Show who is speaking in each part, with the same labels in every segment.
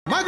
Speaker 1: मग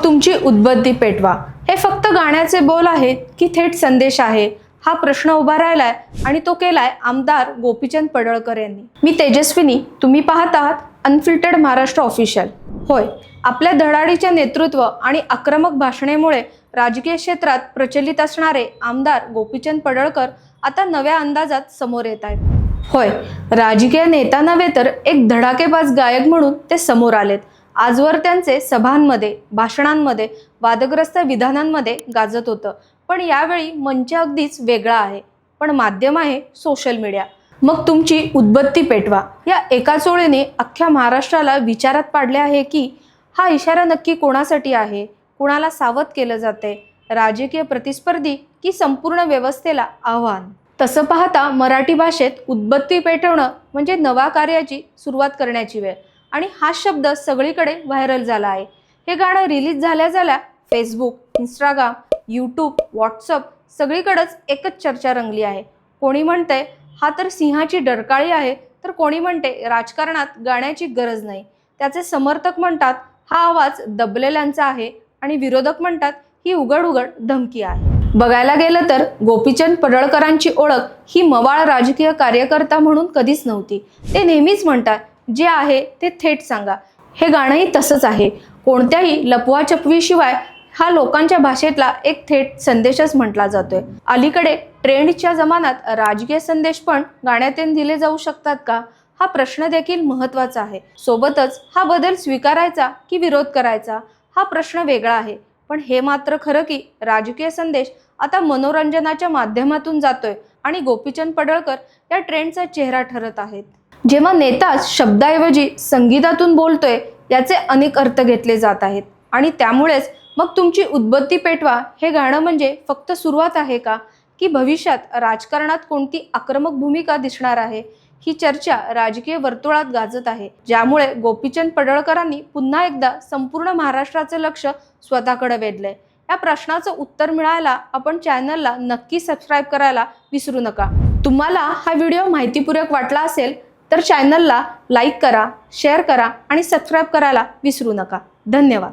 Speaker 1: तुमची उदबत्ती पेटवा हे फक्त गाण्याचे बोल आहेत की थेट संदेश आहे, हा प्रश्न उभा राहिलाय आणि तो केलाय आमदार गोपीचंद पडळकर यांनी। मी तेजस्विनी, तुम्ही पाहत आहात अनफिल्टर्ड महाराष्ट्र ऑफिशियल। होय, आपल्या धडाडीच्या नेतृत्व आणि आक्रमक भाषणेमुळे राजकीय क्षेत्रात प्रचलित असणारे आमदार गोपीचंद पडळकर आता नव्या अंदाजात समोर येत आहेत। होय, राजकीय नेता नव्हे तर एक धडाकेबाज गायक म्हणून ते समोर आलेत। आजवर त्यांचे सभांमध्ये, भाषणांमध्ये, वादग्रस्त विधानांमध्ये गाजत होतं, पण यावेळी मंच अगदीच वेगळा आहे, पण माध्यम आहे सोशल मीडिया। मग तुमची उदबत्ती पेटवा या एका ओळीने अख्ख्या महाराष्ट्राला विचारात पाडले आहे की हा इशारा नक्की कोणासाठी आहे, कुणाला सावध केलं जाते, राजकीय प्रतिस्पर्धी की संपूर्ण व्यवस्थेला आव्हान। तसं पाहता मराठी भाषेत उदबत्ती पेटवणं म्हणजे नव्या कार्याची सुरुवात करण्याची वेळ, आणि हा शब्द सगळीकडे व्हायरल झाला आहे। हे गाणं रिलीज झाल्या फेसबुक, इंस्टाग्राम, यूट्यूब, व्हॉट्सअप सगळीकडेच एकच चर्चा रंगली आहे। कोणी म्हणते हा तर सिंहाची डरकाळी आहे, तर कोणी म्हणते राजकारणात गाण्याची गरज नाही। त्याचे समर्थक म्हणतात हा आवाज दबलेल्यांचा आहे, आणि विरोधक म्हणतात ही उघड धमकी आहे। बघायला गेलं तर गोपीचंद पडळकरांची ओळख ही मवाळ राजकीय कार्यकर्ता म्हणून कधीच नव्हती। ते नेहमीच म्हणतात जे आहे ते थेट सांगा। हे गाणंही तसंच आहे, कोणत्याही लपवाछपवीशिवाय हा लोकांच्या भाषेतला एक थेट संदेशच म्हटला जातोय। अलीकडे ट्रेंडच्या जमान्यात राजकीय संदेश पण गाण्यातून दिले जाऊ शकतात का, हा प्रश्न देखील महत्त्वाचा आहे। सोबतच हा बदल स्वीकारायचा की विरोध करायचा हा प्रश्न वेगळा आहे, पण हे मात्र खरं की राजकीय संदेश आता मनोरंजनाच्या माध्यमातून जातोय आणि गोपीचंद पडळकर या ट्रेंडचा चेहरा ठरत आहेत। जेव्हा नेताच शब्दाऐवजी संगीतातून बोलतोय याचे अनेक अर्थ घेतले जात आहेत, आणि त्यामुळेच मग तुमची उदबत्ती पेटवा हे गाणं म्हणजे फक्त सुरुवात आहे का, की भविष्यात राजकारणात कोणती आक्रमक भूमिका दिसणार आहे, ही चर्चा राजकीय वर्तुळात गाजत आहे, ज्यामुळे गोपीचंद पडळकरांनी पुन्हा एकदा संपूर्ण महाराष्ट्राचे लक्ष स्वतःकडे वेधलंय। या प्रश्नाचं उत्तर मिळायला आपण चॅनलला नक्की सबस्क्राईब करायला विसरू नका। तुम्हाला हा व्हिडिओ माहितीपूर्वक वाटला असेल तर चॅनलला लाईक करा, शेअर करा आणि सबस्क्राईब करायला विसरू नका। धन्यवाद।